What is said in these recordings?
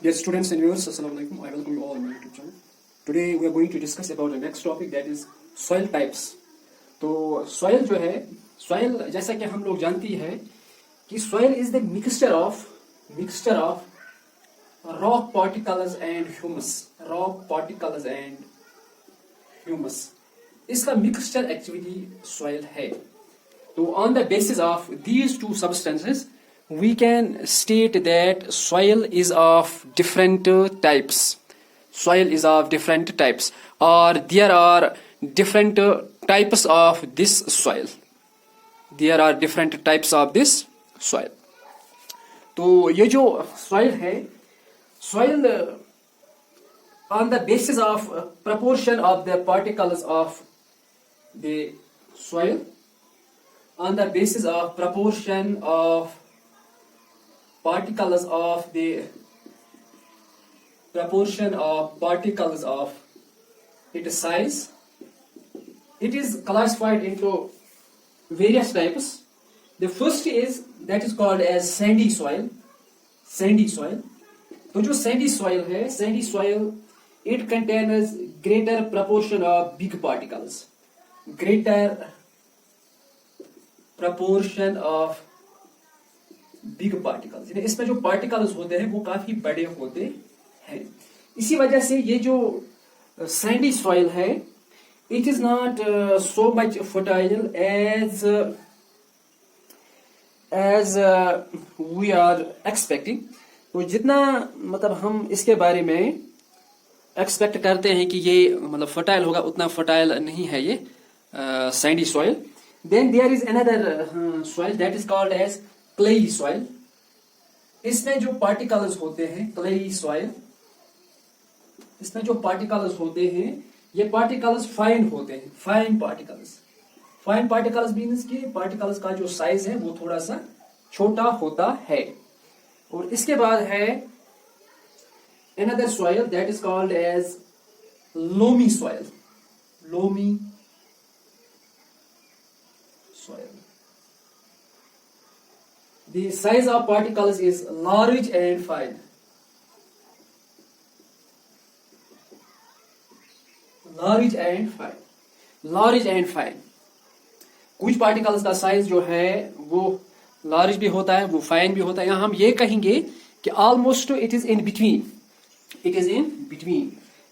Dear students and viewers, Assalamu alaikum. I welcome you all on my YouTube channel. Today we are going to discuss about the next topic, that is soil types. तो soil जो है, soil जैसा कि हम लोग जानती है कि soil is the mixture of rock particles and humus. इसका mixture actually soil है. तो on the basis of these two substances, we can state that soil is of different types. Soil is of different types, or there are different types of this soil. There are different types of this soil. तो ये जो soil है, soil on the basis of proportion of the particles of the soil, on the basis of proportion of particles of its size, it is classified into various types. The first is that is called as sandy soil. तो जो sandy soil है, sandy soil, it contains greater proportion of big particles. Greater proportion of big particles, यानी इसमें जो particles होते हैं वो काफी बड़े होते हैं. इसी वजह से ये जो सैंडी सॉइल है, it is not so much fertile as we are expecting. तो जितना मतलब हम इसके बारे में एक्सपेक्ट करते हैं कि ये मतलब फर्टाइल होगा, उतना फर्टाइल नहीं है ये sandy soil. Then there is another soil that is called as clayey soil. इसमें जो पार्टिकल्स होते हैं, क्लेई सॉइल, इसमें जो पार्टिकल्स होते हैं, ये पार्टिकल्स फाइन होते हैं. फाइन पार्टिकल्स मीन्स कि पार्टिकल्स का जो साइज है वो थोड़ा सा छोटा होता है. और इसके बाद है another soil that is called as loamy soil. The size of particles is large and fine. कुछ पार्टिकल्स का साइज जो है वो लार्ज भी होता है, वो फाइन भी होता है. यहाँ हम ये कहेंगे कि almost it is in between.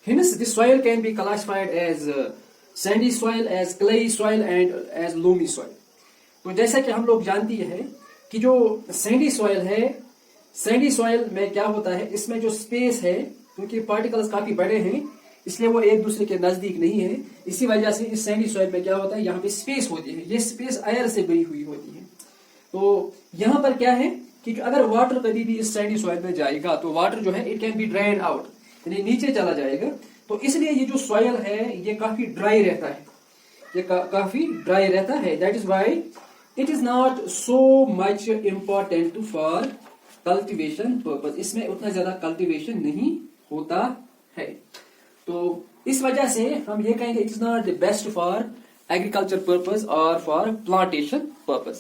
Hence this soil can be classified as sandy soil, as clay soil and as loamy soil. तो जैसा कि हम लोग जानती है कि जो सैंडी सॉइल है, सैंडी सॉइल में क्या होता है, इसमें जो स्पेस है, क्योंकि पार्टिकल्स काफी बड़े हैं इसलिए वो एक दूसरे के नजदीक नहीं है. इसी वजह से इस सैंडी सॉइल में क्या होता है, यहाँ पे स्पेस होती है. ये स्पेस एयर से भरी हुई होती है. तो यहाँ पर क्या है कि अगर वाटर कभी भी इस सैंडी सॉइल में जाएगा तो वाटर जो है it can be drain out, यानी नीचे चला जाएगा. तो इसलिए ये जो सॉइल है ये काफी ड्राई रहता है. That is why it is not so much important for cultivation purpose. इसमें उतना ज्यादा कल्टीवेशन नहीं होता है. तो इस वजह से हम ये कहेंगे it is not the best for agriculture purpose or for plantation purpose.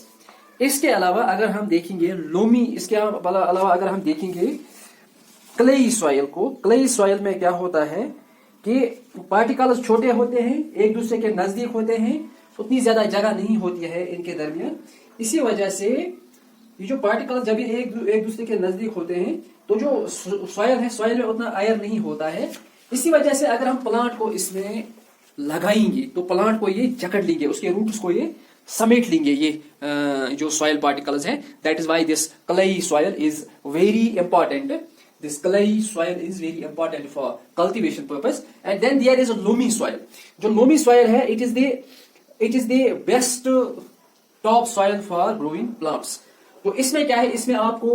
इसके अलावा अगर हम देखेंगे लोमी, इसके अलावा अगर हम देखेंगे क्लेई सॉइल को, क्लेई सॉइल में क्या होता है कि पार्टिकल्स छोटे होते हैं, एक दूसरे के नजदीक होते हैं, उतनी ज्यादा जगह नहीं होती है इनके दरमियान. इसी वजह से ये जो पार्टिकल्स जब एक दूसरे के नजदीक होते हैं तो जो सॉइल है, सॉइल में उतना आयर नहीं होता है. इसी वजह से अगर हम प्लांट को इसमें लगाएंगे तो प्लांट को ये जकड़ लेंगे, उसके रूट्स को ये समेट लेंगे, ये जो सॉइल पार्टिकल्स हैं. That is why this clayey soil is very important. This clay soil is very important for cultivation purpose. And then there is a loamy soil. जो loamy soil है, it is the best top soil for growing plants. तो इसमें क्या है, इसमें आपको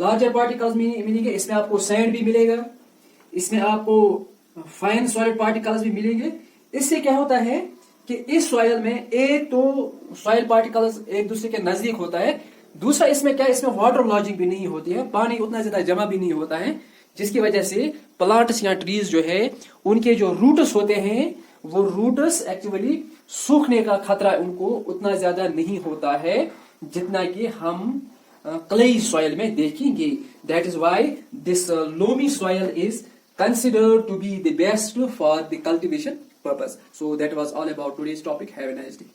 larger particles मिलेंगे, इसमें आपको sand भी मिलेगा, इसमें आपको fine soil particles भी मिलेंगे. इससे क्या होता है कि इस soil में एक तो soil particles एक दूसरे के नजदीक होता है, दूसरा इसमें क्या है, इसमें वाटर लॉजिंग भी नहीं होती है, पानी उतना ज्यादा जमा भी नहीं होता है, जिसकी वजह से प्लांट्स या ट्रीज जो है उनके जो रूट्स होते हैं वो रूट्स एक्चुअली सूखने का खतरा उनको उतना ज्यादा नहीं होता है जितना कि हम क्लेई सॉइल में देखेंगे. That is why this loamy soil is considered to be the best for the cultivation purpose. So that was all about today's topic. Have a nice day.